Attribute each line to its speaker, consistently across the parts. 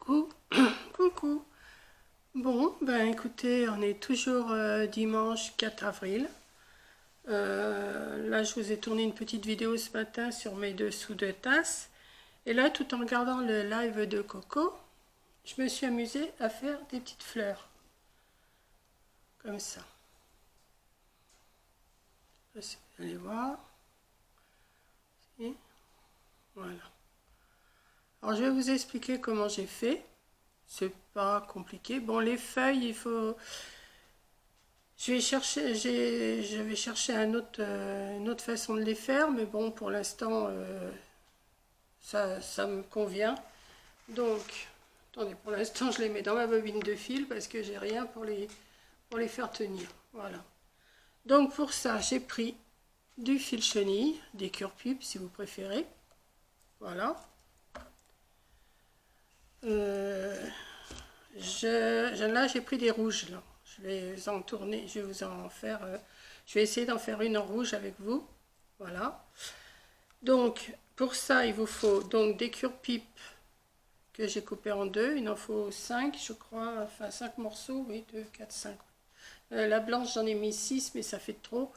Speaker 1: Coucou, coucou. Bon, ben écoutez, on est toujours dimanche 4 avril. Là, je vous ai tourné une petite vidéo ce matin sur mes dessous de tasse. Et là, tout en regardant le live de Coco, je me suis amusée à faire des petites fleurs. Comme ça. Je sais pas si vous allez voir. Et voilà. Alors, je vais vous expliquer comment j'ai fait. C'est pas compliqué. Bon, les feuilles, il faut... Je vais chercher une autre façon de les faire, mais bon, pour l'instant, ça me convient. Donc, attendez, pour l'instant, je les mets dans ma bobine de fil parce que j'ai rien pour les faire tenir. Voilà. Donc, pour ça, j'ai pris du fil chenille, des cure-pipes si vous préférez. Voilà. Là, j'ai pris des rouges, là. Je vais en tourner, je vais vous en faire... je vais essayer d'en faire une en rouge avec vous. Voilà. Donc, pour ça, il vous faut donc des cure-pipes que j'ai coupées en deux. Il en faut 5, je crois. Enfin, 5 morceaux. Oui, 2, 4, 5. La blanche, j'en ai mis 6, mais ça fait trop.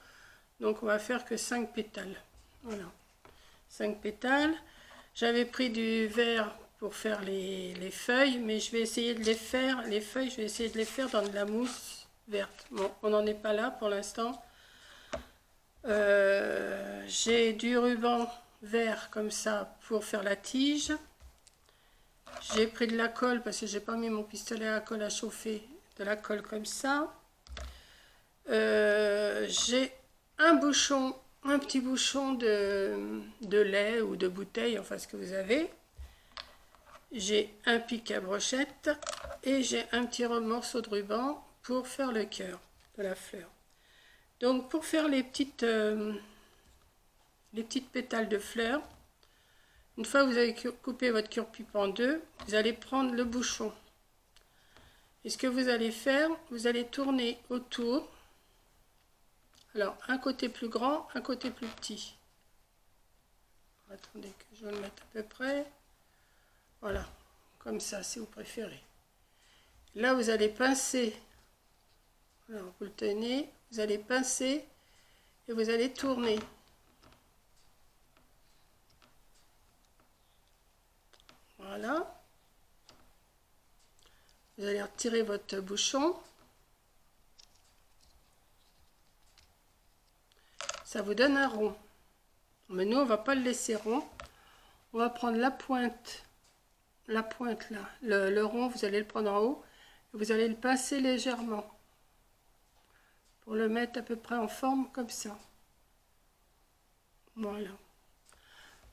Speaker 1: Donc, on va faire que 5 pétales. Voilà. 5 pétales. J'avais pris du vert pour faire les feuilles, mais je vais essayer de les faire, les feuilles, je vais essayer de les faire dans de la mousse verte. Bon, on n'en est pas là pour l'instant. J'ai du ruban vert comme ça pour faire la tige. J'ai pris de la colle parce que j'ai pas mis mon pistolet à colle à chauffer, de la colle comme ça. J'ai un petit bouchon de lait ou de bouteille, enfin ce que vous avez. J'ai un pic à brochette et j'ai un petit morceau de ruban pour faire le cœur de la fleur. Donc pour faire les petites pétales de fleurs, une fois que vous avez coupé votre cure-pipe en deux, vous allez prendre le bouchon. Et ce que vous allez faire, vous allez tourner autour. Alors un côté plus grand, un côté plus petit. Attendez que je vais le mettre à peu près. Voilà, comme ça si vous préférez. Là, vous allez pincer. Alors, vous le tenez, vous allez pincer et vous allez tourner. Voilà. Vous allez retirer votre bouchon. Ça vous donne un rond. Mais nous, on ne va pas le laisser rond. On va prendre la pointe là. Le rond, vous allez le prendre en haut. Et vous allez le pincer légèrement. Pour le mettre à peu près en forme comme ça. Voilà.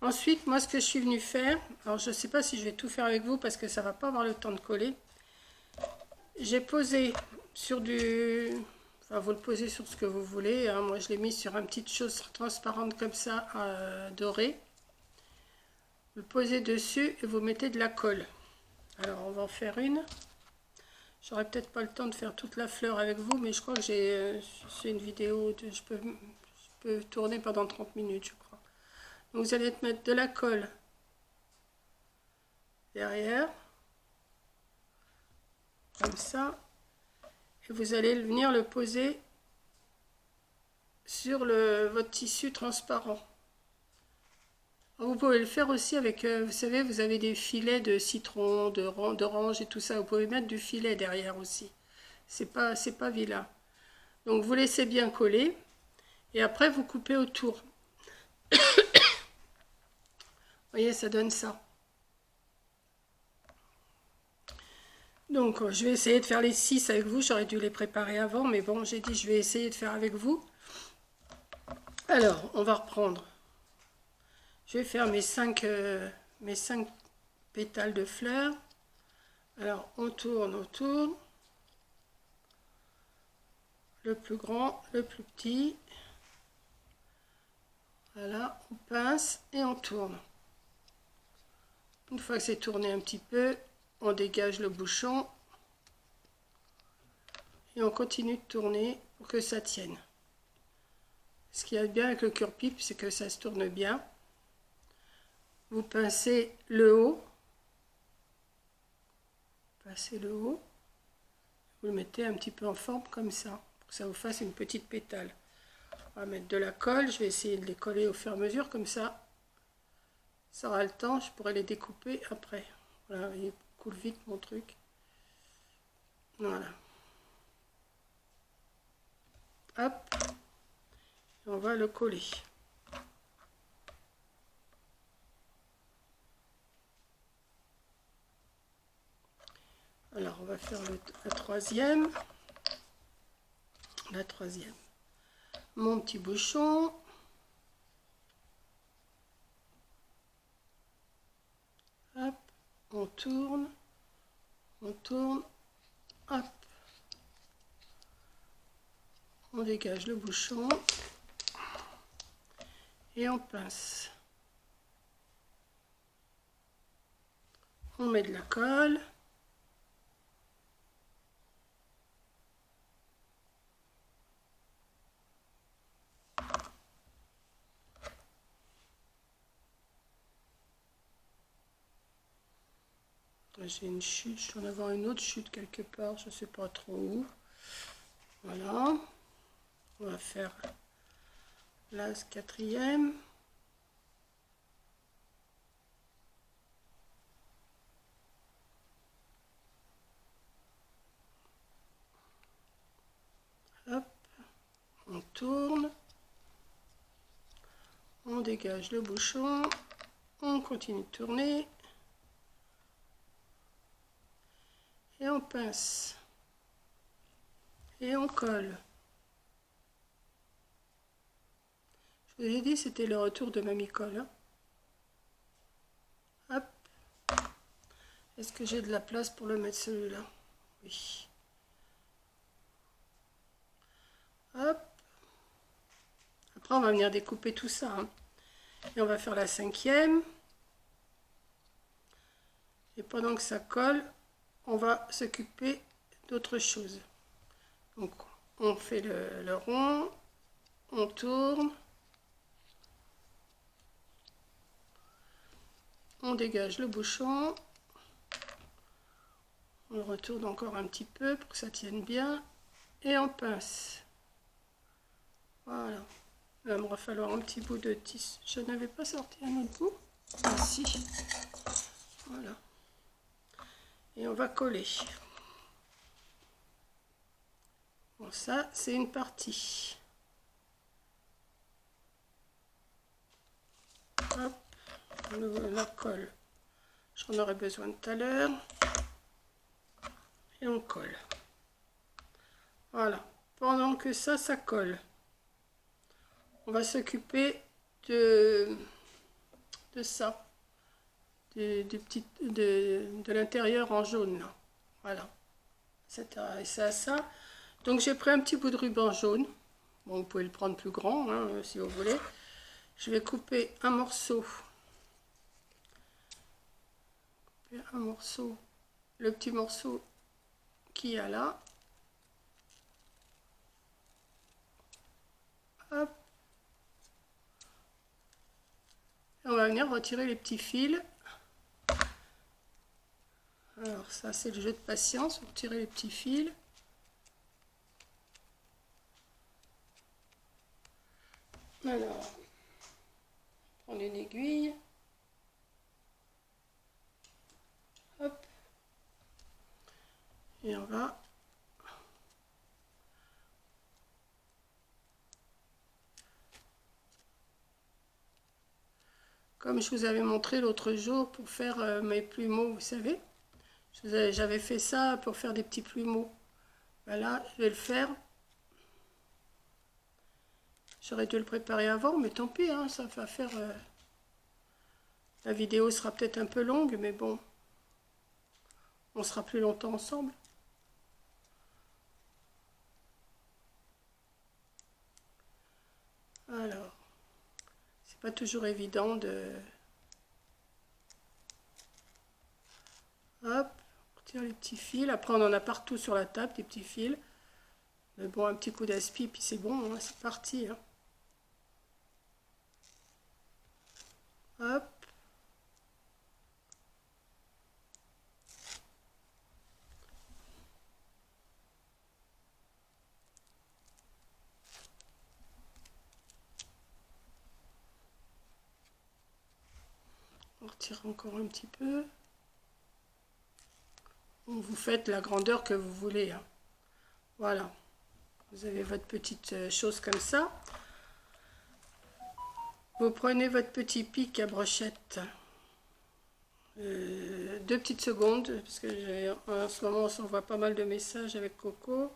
Speaker 1: Ensuite, moi, ce que je suis venue faire, alors je ne sais pas si je vais tout faire avec vous parce que ça ne va pas avoir le temps de coller. J'ai posé sur du... Enfin, vous le posez sur ce que vous voulez. Hein. Moi, je l'ai mis sur une petite chose transparente comme ça, dorée. Vous le posez dessus et vous mettez de la colle. Alors, on va en faire une. J'aurai peut-être pas le temps de faire toute la fleur avec vous, mais je crois que c'est une vidéo, je peux tourner pendant 30 minutes, je crois. Donc, vous allez mettre de la colle derrière, comme ça, et vous allez venir le poser sur votre tissu transparent. Vous pouvez le faire aussi avec, vous savez, vous avez des filets de citron, d'orange et tout ça. Vous pouvez mettre du filet derrière aussi. C'est pas vilain. Donc vous laissez bien coller et après vous coupez autour. Vous voyez, ça donne ça. Donc je vais essayer de faire les 6 avec vous. J'aurais dû les préparer avant, mais bon, j'ai dit je vais essayer de faire avec vous. Alors, on va reprendre. Je vais faire mes 5 pétales de fleurs. Alors, on tourne autour. Le plus grand, le plus petit. Voilà, on pince et on tourne. Une fois que c'est tourné un petit peu, on dégage le bouchon. Et on continue de tourner pour que ça tienne. Ce qu'il y a de bien avec le cure-pipe, c'est que ça se tourne bien. Vous pincez le haut. Là c'est le haut. Vous le mettez un petit peu en forme comme ça, pour que ça vous fasse une petite pétale. On va mettre de la colle, je vais essayer de les coller au fur et à mesure, comme ça, ça aura le temps, je pourrai les découper après. Voilà, il coule vite mon truc. Voilà. Hop, et on va le coller. Alors, on va faire la troisième. La troisième. Mon petit bouchon. Hop, on tourne, hop. On dégage le bouchon et on pince. On met de la colle. J'ai une chute, je dois en avoir une autre chute quelque part, je ne sais pas trop où. Voilà. On va faire la quatrième. Hop, on tourne. On dégage le bouchon. On continue de tourner. Et on pince. Et on colle. Je vous ai dit, c'était le retour de Mamie Colle. Hein. Hop. Est-ce que j'ai de la place pour le mettre celui-là? Oui. Hop. Après, on va venir découper tout ça. Hein. Et on va faire la cinquième. Et pendant que ça colle, on va s'occuper d'autre chose. Donc, on fait le rond. On tourne. On dégage le bouchon. On le retourne encore un petit peu pour que ça tienne bien. Et on pince. Voilà. Là, il me va falloir un petit bout de tissu. Je n'avais pas sorti un autre bout. Ici. Voilà. Et on va coller. Bon, ça, c'est une partie. Hop. La colle. J'en aurai besoin tout à l'heure. Et on colle. Voilà. Pendant que ça colle, on va s'occuper de ça. De l'intérieur en jaune. Là. Voilà. Et ça. Donc j'ai pris un petit bout de ruban jaune. Bon, vous pouvez le prendre plus grand hein, si vous voulez. Je vais couper un morceau. Le petit morceau qu'il y a là. Hop. Et on va venir retirer les petits fils. Alors ça c'est le jeu de patience, vous retirez les petits fils. Alors, on prend une aiguille. Hop. Et on va comme je vous avais montré l'autre jour pour faire mes plumeaux, vous savez. J'avais fait ça pour faire des petits plumeaux. Voilà, je vais le faire. J'aurais dû le préparer avant, mais tant pis, hein, ça va faire... La vidéo sera peut-être un peu longue, mais bon, on sera plus longtemps ensemble. Alors, c'est pas toujours évident de... Hop, on retire les petits fils. Après, on en a partout sur la table, des petits fils. Mais bon, un petit coup d'aspi, puis c'est bon, hein, c'est parti. Hein. Hop. écartir encore un petit peu. Vous faites la grandeur que vous voulez, hein. Voilà, vous avez votre petite chose comme ça. Vous prenez votre petit pic à brochette, 2 petites secondes, parce que en ce moment on s'envoie pas mal de messages avec Coco.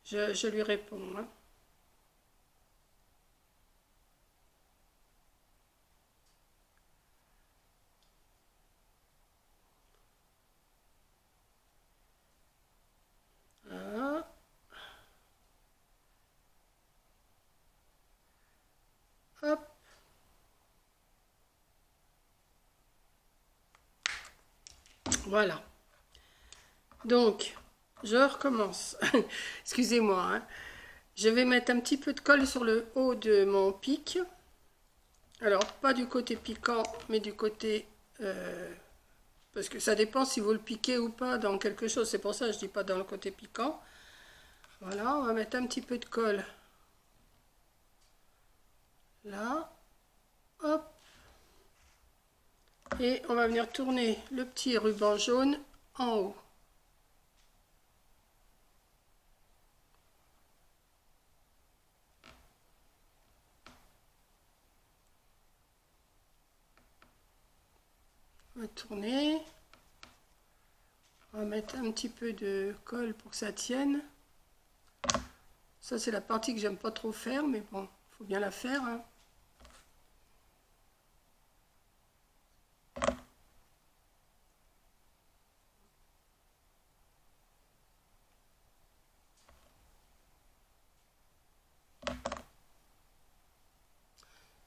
Speaker 1: Je lui réponds, hein. Voilà. Hop. Voilà. Donc, je recommence. Excusez-moi, hein. Je vais mettre un petit peu de colle sur le haut de mon pic. Alors, pas du côté piquant, mais du côté... parce que ça dépend si vous le piquez ou pas dans quelque chose. C'est pour ça que je dis pas dans le côté piquant. Voilà, on va mettre un petit peu de colle. Là. Hop. Et on va venir tourner le petit ruban jaune en haut. On va tourner. On va mettre un petit peu de colle pour que ça tienne. Ça, c'est la partie que j'aime pas trop faire, mais bon, il faut bien la faire, hein.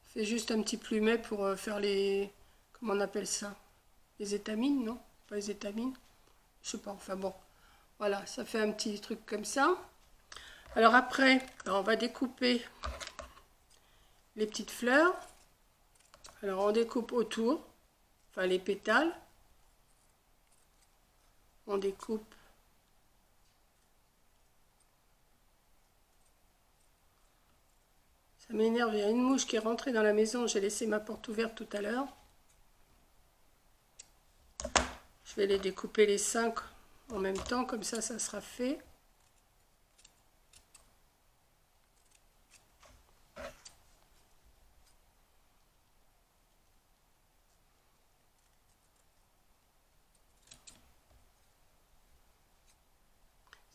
Speaker 1: Fais juste un petit plumet pour faire les... Comment on appelle ça? Les étamines, non? Pas les étamines? Je sais pas, enfin bon. Voilà, ça fait un petit truc comme ça. Alors après, on va découper les petites fleurs. Alors on découpe autour, enfin les pétales. On découpe. Ça m'énerve, il y a une mouche qui est rentrée dans la maison, j'ai laissé ma porte ouverte tout à l'heure. Je vais les découper les 5 en même temps, comme ça sera fait.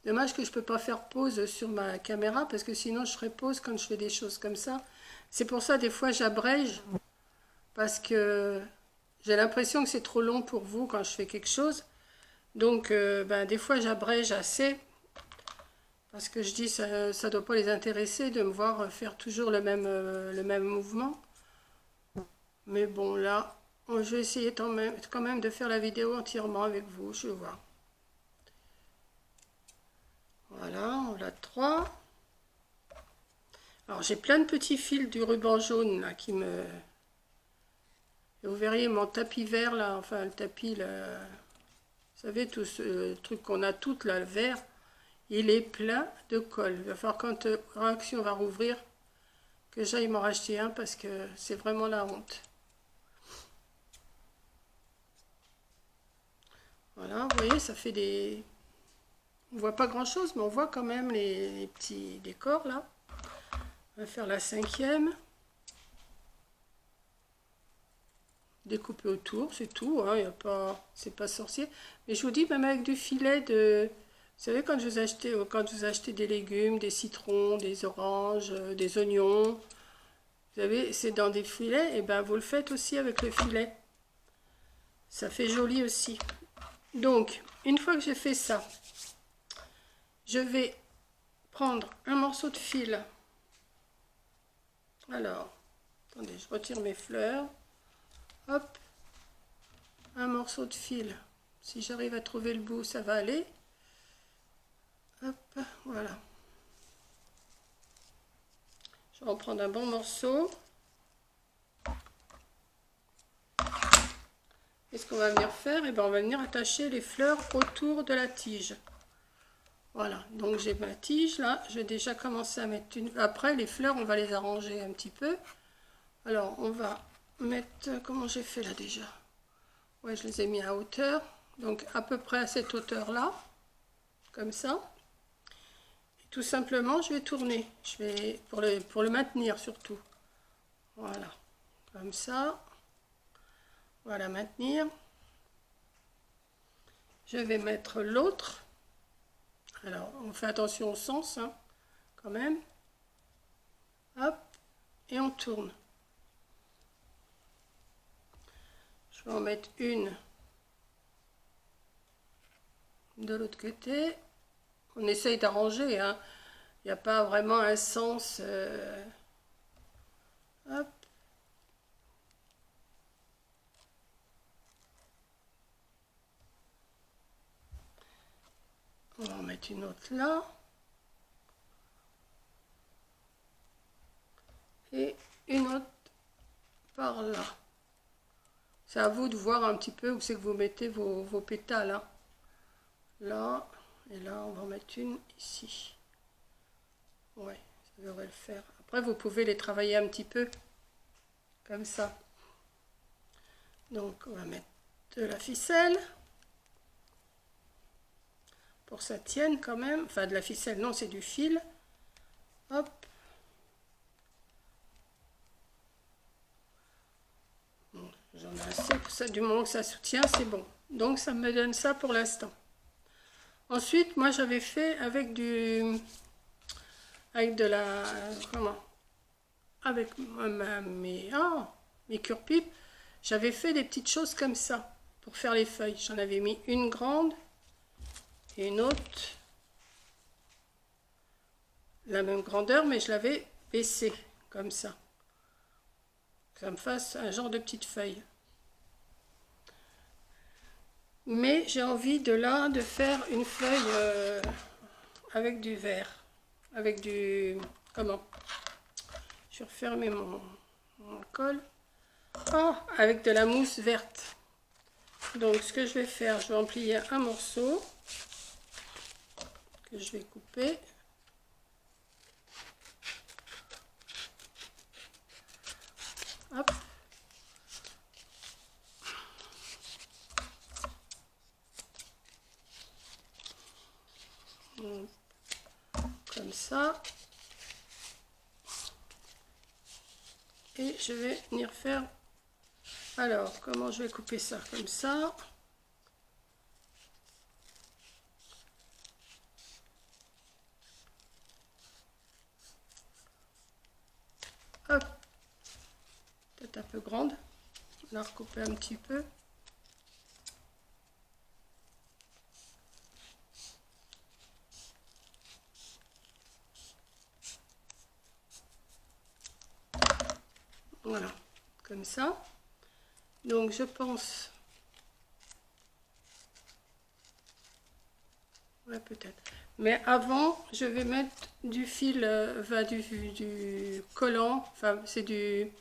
Speaker 1: Dommage que je ne peux pas faire pause sur ma caméra, parce que sinon je ferais pause quand je fais des choses comme ça. C'est pour ça, des fois, j'abrège, parce que j'ai l'impression que c'est trop long pour vous quand je fais quelque chose. Donc, des fois, j'abrège assez, parce que je dis ça ne doit pas les intéresser de me voir faire toujours le même mouvement. Mais bon, là, je vais essayer quand même de faire la vidéo entièrement avec vous, je vais voir. Voilà, on l'a 3. Alors, j'ai plein de petits fils du ruban jaune là qui me... Et vous verriez mon tapis vert là, enfin le tapis là, vous savez, tout ce truc qu'on a tout là, le vert, il est plein de colle. Il va falloir quand Réaction va rouvrir, que j'aille m'en racheter un parce que c'est vraiment la honte. Voilà, vous voyez, ça fait des... On voit pas grand chose, mais on voit quand même les petits décors là. On va faire la 5e. Découper autour, c'est tout, hein, y a pas, c'est pas sorcier. Mais je vous dis, même avec du filet de... Vous savez, quand vous achetez des légumes, des citrons, des oranges, des oignons, vous savez, c'est dans des filets, et ben vous le faites aussi avec le filet. Ça fait joli aussi. Donc, une fois que j'ai fait ça, je vais prendre un morceau de fil. Alors, attendez, je retire mes fleurs. Hop, un morceau de fil. Si j'arrive à trouver le bout, ça va aller. Hop, voilà. Je vais en prendre un bon morceau. Et ce qu'on va venir faire, eh ben, on va venir attacher les fleurs autour de la tige. Voilà, donc j'ai ma tige là, je vais déjà commencer à mettre une... Après les fleurs, on va les arranger un petit peu. Alors on va mettre... Comment j'ai fait là déjà? Ouais, je les ai mis à hauteur, donc à peu près à cette hauteur là, comme ça. Et tout simplement, je vais tourner, je vais pour le maintenir surtout. Voilà, comme ça. Voilà, maintenir. Je vais mettre l'autre. Alors, on fait attention au sens, hein, quand même. Hop, et on tourne. Je vais en mettre une de l'autre côté. On essaye d'arranger, hein. Il n'y a pas vraiment un sens. Hop. On va en mettre une autre là. Et une autre par là. C'est à vous de voir un petit peu où c'est que vous mettez vos pétales. Hein. Là, et là, on va en mettre une ici. Ouais, ça devrait le faire. Après, vous pouvez les travailler un petit peu, comme ça. Donc, on va mettre de la ficelle. Pour que ça tienne quand même. Enfin, de la ficelle, non, c'est du fil. Hop. Bon, j'en ai assez pour ça. Du moment que ça soutient, c'est bon. Donc, ça me donne ça pour l'instant. Ensuite, moi, j'avais fait avec de la... Comment? Avec mes cure-pipes, j'avais fait des petites choses comme ça pour faire les feuilles. J'en avais mis une grande et une autre la même grandeur, mais je l'avais baissée comme ça. Que ça me fasse un genre de petite feuille. Mais j'ai envie de faire une feuille avec du vert. Avec du... Comment? Je vais refermer mon colle. Oh, avec de la mousse verte. Donc ce que je vais faire, je vais en plier un morceau que je vais couper. Hop. Comme ça. Et je vais venir faire... Alors, comment je vais couper ça? Comme ça. Hop. Peut-être un peu grande. On va recouper un petit peu. Voilà, comme ça. Donc je pense... Ouais, peut-être. Mais avant, je vais mettre du fil, du collant, enfin c'est du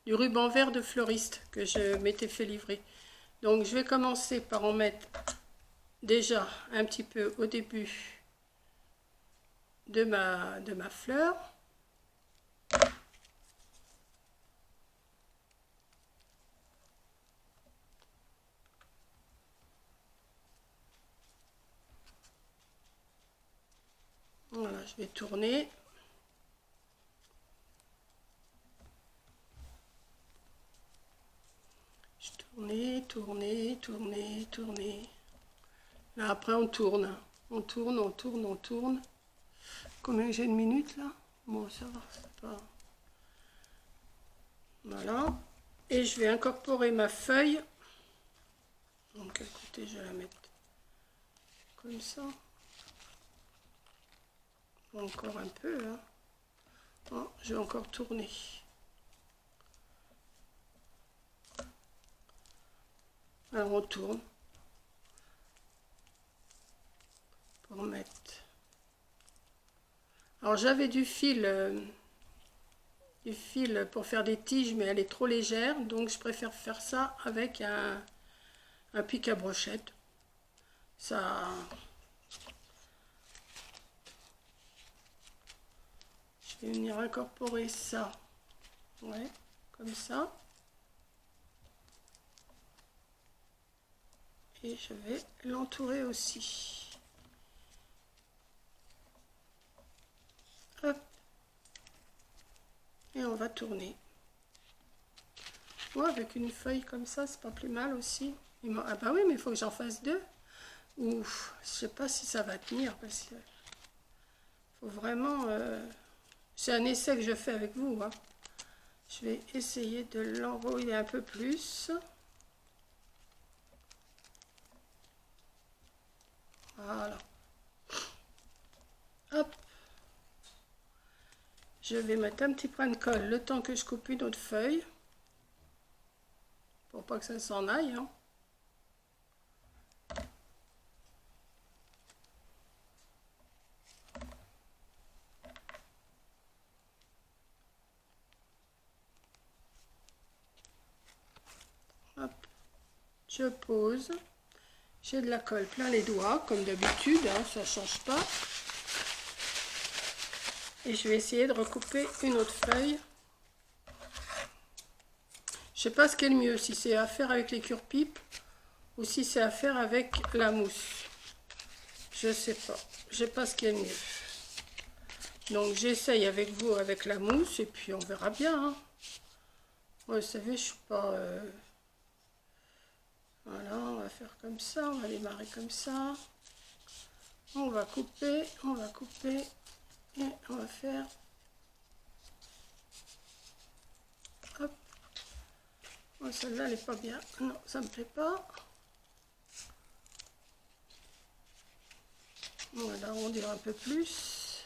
Speaker 1: ruban vert de fleuriste que je m'étais fait livrer. Donc je vais commencer par en mettre déjà un petit peu au début de ma fleur. Voilà, je vais tourner. Je tourne, tourner, tourner, tourner. Là, après, on tourne. On tourne, on tourne, on tourne. Combien j'ai de minutes là? Bon, ça va, c'est pas... Voilà. Et je vais incorporer ma feuille. Donc, à côté, je vais la mettre comme ça. Encore un peu là. Bon, je vais encore tourner. Alors, on tourne. Pour mettre... Alors, j'avais du fil pour faire des tiges, mais elle est trop légère. Donc, je préfère faire ça avec un pic à brochette. Ça Je vais venir incorporer ça. Ouais, comme ça. Et je vais l'entourer aussi. Hop. Et on va tourner. Ouais, avec une feuille comme ça, c'est pas plus mal aussi. Ah bah oui, mais il faut que j'en fasse deux. Ouf, je sais pas si ça va tenir parce que faut vraiment. C'est un essai que je fais avec vous. Hein. Je vais essayer de l'enrouler un peu plus. Voilà. Hop. Je vais mettre un petit point de colle le temps que je coupe une autre feuille. Pour pas que ça s'en aille. Hein. Hop. Je pose. J'ai de la colle plein les doigts, comme d'habitude, hein, ça ne change pas. Et je vais essayer de recouper une autre feuille. Je ne sais pas ce qui est le mieux, si c'est à faire avec les cure-pipes ou si c'est à faire avec la mousse. Je ne sais pas. Je ne sais pas ce qui est le mieux. Donc j'essaye avec vous avec la mousse et puis on verra bien. Hein. Moi, vous savez, je suis pas... Voilà, on va faire comme ça, on va démarrer comme ça. On va couper et on va faire... Hop. Oh, celle-là, elle n'est pas bien. Non, ça me plaît pas. On va l'arrondir un peu plus.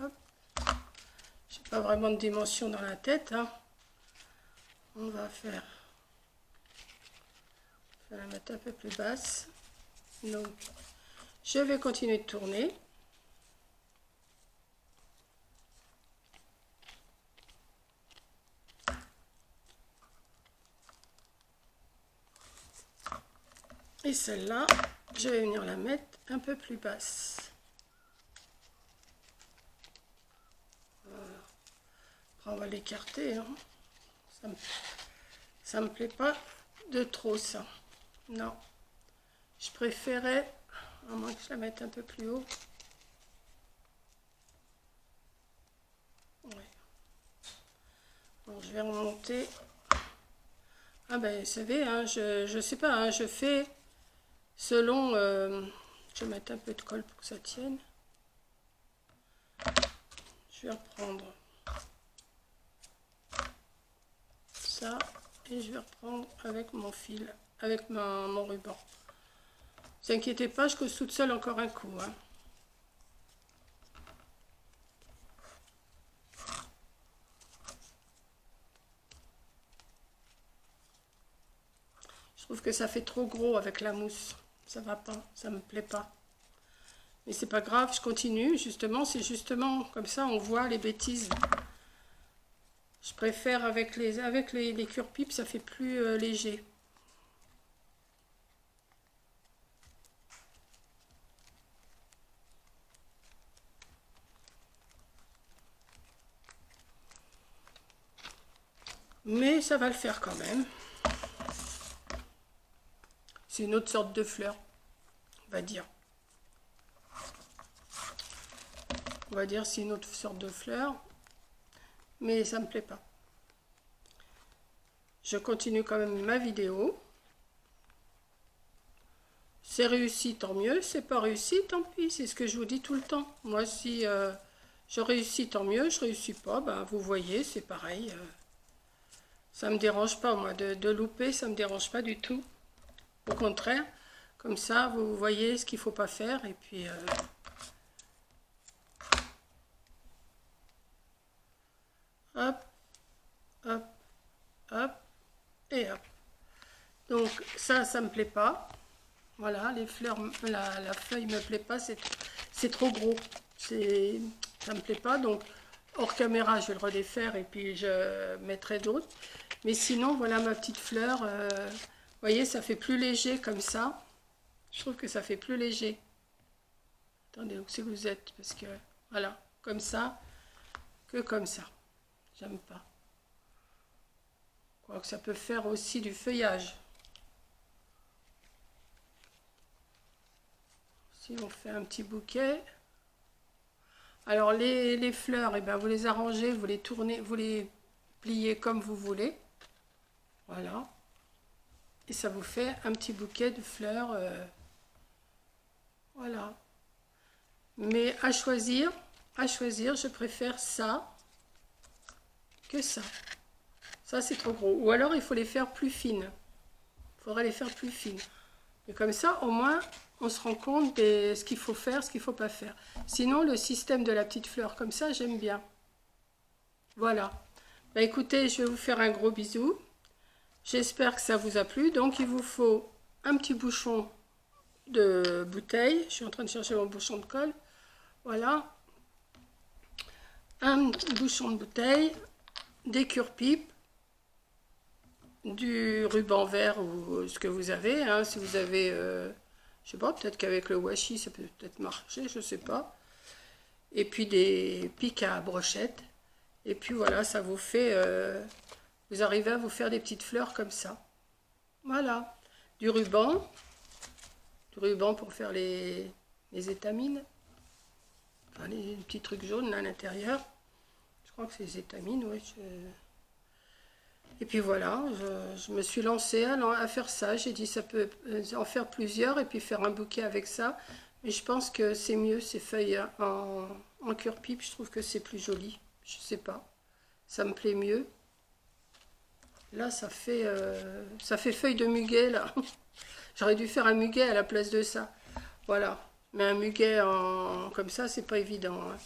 Speaker 1: Hop. J'ai pas vraiment de dimension dans la tête. Hein. On va faire... Je vais la mettre un peu plus basse. Donc, je vais continuer de tourner. Et celle-là, je vais venir la mettre un peu plus basse. Voilà. Après, on va l'écarter. Hein. Ça me plaît pas de trop, ça. Non. Je préférais, à moins que je la mette un peu plus haut. Ouais. Alors, je vais remonter. Ah ben, vous savez, hein, je sais pas, hein, je fais selon... je vais mettre un peu de colle pour que ça tienne. Je vais reprendre ça et je vais reprendre avec mon fil, avec mon ruban. Ne vous inquiétez pas, je cause toute seule encore un coup. Hein. Je trouve que ça fait trop gros avec la mousse. Ça va pas, ça me plaît pas. Mais c'est pas grave, je continue. Justement, c'est justement comme ça, on voit les bêtises. Je préfère avec les cure-pipes, ça fait plus léger. Mais ça va le faire quand même. C'est une autre sorte de fleur, on va dire. On va dire c'est une autre sorte de fleur. Mais ça me plaît pas. Je continue quand même ma vidéo. C'est réussi, tant mieux. C'est pas réussi, tant pis. C'est ce que je vous dis tout le temps. Moi, si je réussis, tant mieux. Je réussis pas, ben, vous voyez, c'est pareil. Ça me dérange pas, moi, de louper, ça me dérange pas du tout. Au contraire, comme ça, vous voyez ce qu'il faut pas faire. Et puis... hop, hop, hop, et hop. Donc ça me plaît pas. Voilà, les fleurs, la feuille me plaît pas, c'est trop gros. Ça me plaît pas, donc hors caméra, je vais le redéfaire et puis je mettrai d'autres. Mais sinon, voilà ma petite fleur. voyez, ça fait plus léger comme ça. Je trouve que ça fait plus léger. Attendez, où c'est que vous êtes? Parce que, voilà, comme ça, que comme ça. J'aime pas. Quoique ça peut faire aussi du feuillage. Si on fait un petit bouquet. Alors les fleurs, eh ben, vous les arrangez, vous les tournez, vous les pliez comme vous voulez. Voilà. Et ça vous fait un petit bouquet de fleurs. Voilà. Mais à choisir, je préfère ça que ça. Ça, c'est trop gros. Ou alors, il faut les faire plus fines. Il faudrait les faire plus fines. Et comme ça, au moins, on se rend compte de ce qu'il faut faire, ce qu'il ne faut pas faire. Sinon, le système de la petite fleur, comme ça, j'aime bien. Voilà. Bah, écoutez, je vais vous faire un gros bisou. J'espère que ça vous a plu. Donc, il vous faut un petit bouchon de bouteille. Je suis en train de chercher mon bouchon de colle. Voilà. Un bouchon de bouteille, des cure-pipes, du ruban vert ou ce que vous avez. Hein, si vous avez, je sais pas, peut-être qu'avec le washi, ça peut peut-être marcher, je sais pas. Et puis des pics à brochette. Et puis voilà, ça vous fait, vous arrivez à vous faire des petites fleurs comme ça. Voilà. Du ruban pour faire les étamines. Enfin, les petits trucs jaunes là, à l'intérieur. Je crois que c'est les étamines, oui. Et puis voilà, je me suis lancée à faire ça. J'ai dit ça peut en faire plusieurs et puis faire un bouquet avec ça. Mais je pense que c'est mieux ces feuilles en cure-pipe. Je trouve que c'est plus joli. Je sais pas. Ça me plaît mieux. Là, ça fait feuille de muguet, là. J'aurais dû faire un muguet à la place de ça. Voilà. Mais un muguet comme ça, c'est pas évident. Hein.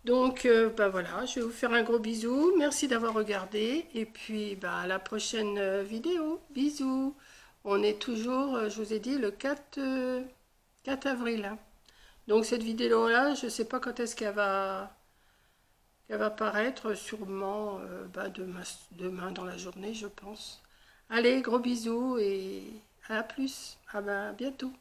Speaker 1: Donc, ben voilà, je vais vous faire un gros bisou. Merci d'avoir regardé. Et puis, ben, à la prochaine vidéo. Bisous. On est toujours, je vous ai dit, le 4 avril. Hein. Donc, cette vidéo-là, je ne sais pas quand est-ce qu'elle va paraître. Sûrement ben, demain dans la journée, je pense. Allez, gros bisous et à plus. À bientôt.